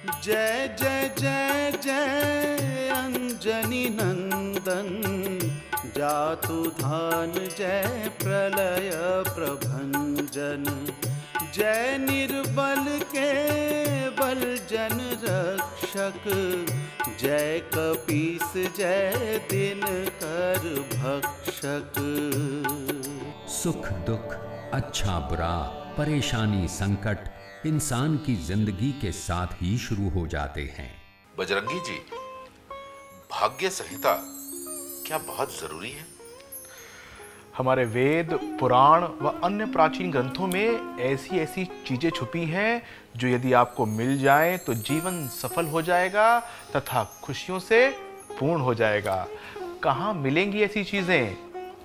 जय जय जय जय अंजनी नंदन, जातु धान जय प्रलय प्रभंजन। जय निर्बल के बल जन रक्षक, जय कपीस जय दिनकर भक्षक। सुख दुख, अच्छा बुरा, परेशानी संकट इंसान की जिंदगी के साथ ही शुरू हो जाते हैं। बजरंगी जी, भाग्य संहिता क्या बहुत जरूरी है? हमारे वेद, पुराण व अन्य प्राचीन ग्रंथों में ऐसी ऐसी चीजें छुपी हैं जो यदि आपको मिल जाए तो जीवन सफल हो जाएगा तथा खुशियों से पूर्ण हो जाएगा। कहाँ मिलेंगी ऐसी चीजें?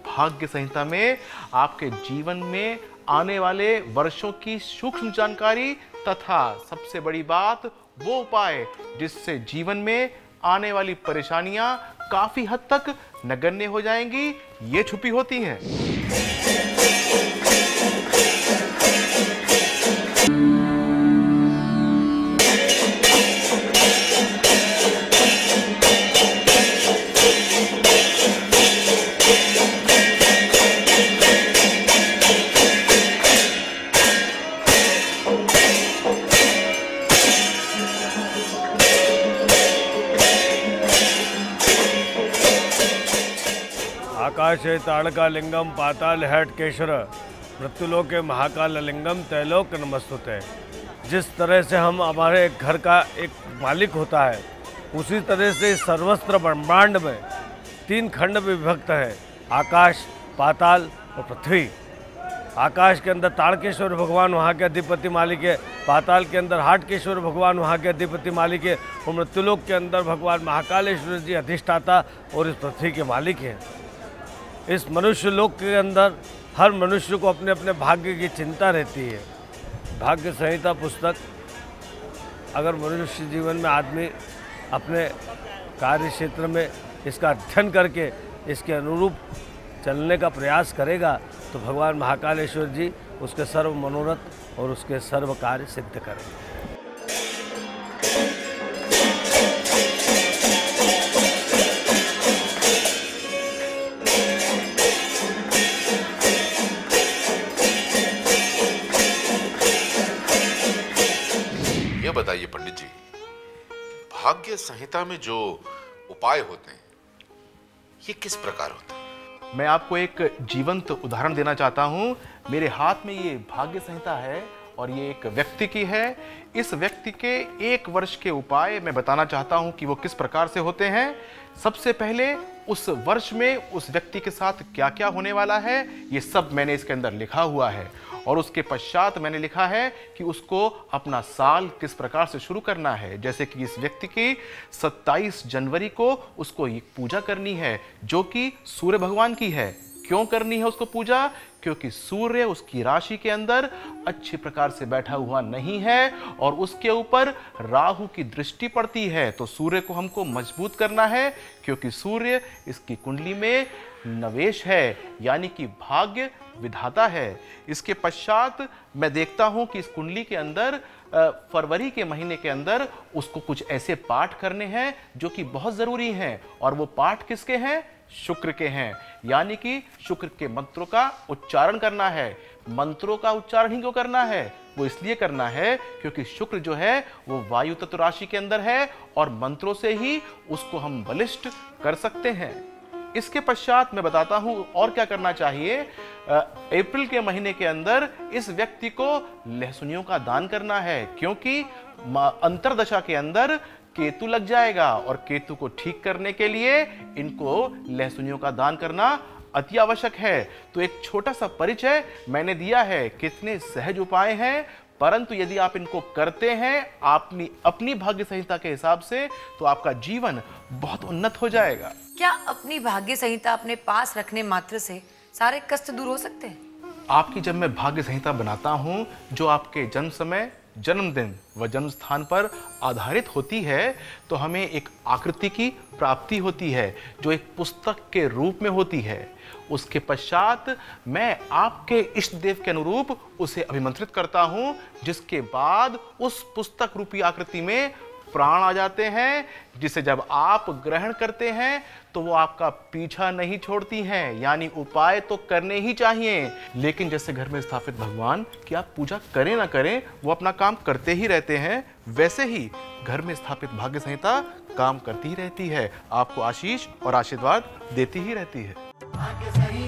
भाग्य संहिता में आपके जीवन में आने वाले वर्षों की सूक्ष्म जानकारी तथा सबसे बड़ी बात वो उपाय जिससे जीवन में आने वाली परेशानियां काफी हद तक नगण्य हो जाएंगी, ये छुपी होती हैं। आकाशे ताड़कालिंगम पाताल हटकेश्वर, मृत्युलोके महाकाललिंगम तैलोक नमस्तुते। जिस तरह से हम हमारे घर का एक मालिक होता है, उसी तरह से सर्वस्त्र ब्रह्मांड में 3 खंड में विभक्त है, आकाश, पाताल और पृथ्वी। आकाश के अंदर ताड़केश्वर भगवान वहाँ के अधिपति मालिक है, पाताल के अंदर हाटकेश्वर भगवान वहाँ के अधिपति मालिक है, और मृत्युलोक के अंदर भगवान महाकालेश्वर जी अधिष्ठाता और इस पृथ्वी के मालिक हैं। इस मनुष्य लोक के अंदर हर मनुष्य को अपने अपने भाग्य की चिंता रहती है। भाग्य संहिता पुस्तक अगर मनुष्य जीवन में आदमी अपने कार्य क्षेत्र में इसका अध्ययन करके इसके अनुरूप चलने का प्रयास करेगा तो भगवान महाकालेश्वर जी उसके सर्व मनोरथ और उसके सर्व कार्य सिद्ध करेंगे। बताइए पंडित जी, भाग्य संहिता में जो उपाय होते हैं ये किस प्रकार होते हैं? मैं आपको एक जीवंत उदाहरण देना चाहता हूं। मेरे हाथ में ये भाग्य संहिता है और ये एक व्यक्ति की है। इस व्यक्ति के 1 वर्ष के उपाय मैं बताना चाहता हूं कि वो किस प्रकार से होते हैं। सबसे पहले उस वर्ष में उस व्यक्ति के साथ क्या क्या होने वाला है ये सब मैंने इसके अंदर लिखा हुआ है, और उसके पश्चात मैंने लिखा है कि उसको अपना साल किस प्रकार से शुरू करना है। जैसे कि इस व्यक्ति की 27 जनवरी को उसको एक पूजा करनी है जो कि सूर्य भगवान की है। क्यों करनी है उसको पूजा? क्योंकि सूर्य उसकी राशि के अंदर अच्छे प्रकार से बैठा हुआ नहीं है और उसके ऊपर राहु की दृष्टि पड़ती है। तो सूर्य को हमको मजबूत करना है क्योंकि सूर्य इसकी कुंडली में नवेश है, यानी कि भाग्य विधाता है। इसके पश्चात मैं देखता हूं कि इस कुंडली के अंदर फरवरी के महीने के अंदर उसको कुछ ऐसे पाठ करने हैं जो कि बहुत जरूरी हैं, और वो पाठ किसके हैं? शुक्र के हैं, यानी कि शुक्र के मंत्रों का उच्चारण करना है। मंत्रों का उच्चारण ही क्यों करना है? वो इसलिए करना है क्योंकि शुक्र जो है वो वायु तत्व राशि के अंदर है और मंत्रों से ही उसको हम बलिष्ठ कर सकते हैं। इसके पश्चात मैं बताता हूं और क्या करना चाहिए। अप्रैल के महीने के अंदर इस व्यक्ति को लहसुनियों का दान करना है, क्योंकि अंतरदशा के अंदर केतु लग जाएगा और केतु को ठीक करने के लिए इनको लहसुनियों का दान करना अति आवश्यक है। तो एक छोटा सा परिचय मैंने दिया है, कितने सहज उपाय हैं, परंतु यदि आप इनको करते हैं अपनी भाग्य संहिता के हिसाब से तो आपका जीवन बहुत उन्नत हो जाएगा। क्या अपनी भाग्य संहिता अपने पास रखने मात्र से सारे कष्ट दूर हो सकते हैं? आपकी जब मैं भाग्य संहिता बनाता हूं जो आपके जन्म समय, जन्मदिन व जन्म स्थान पर आधारित होती है, तो हमें एक आकृति की प्राप्ति होती है जो एक पुस्तक के रूप में होती है। उसके पश्चात मैं आपके इष्ट देव के अनुरूप उसे अभिमंत्रित करता हूं, जिसके बाद उस पुस्तक रूपी आकृति में प्राण आ जाते हैं, जिसे जब आप ग्रहण करते हैं तो वो आपका पीछा नहीं छोड़ती हैं। यानी उपाय तो करने ही चाहिए, लेकिन जैसे घर में स्थापित भगवान की आप पूजा करें ना करें, वो अपना काम करते ही रहते हैं, वैसे ही घर में स्थापित भाग्य संहिता काम करती ही रहती है, आपको आशीष और आशीर्वाद देती ही रहती है।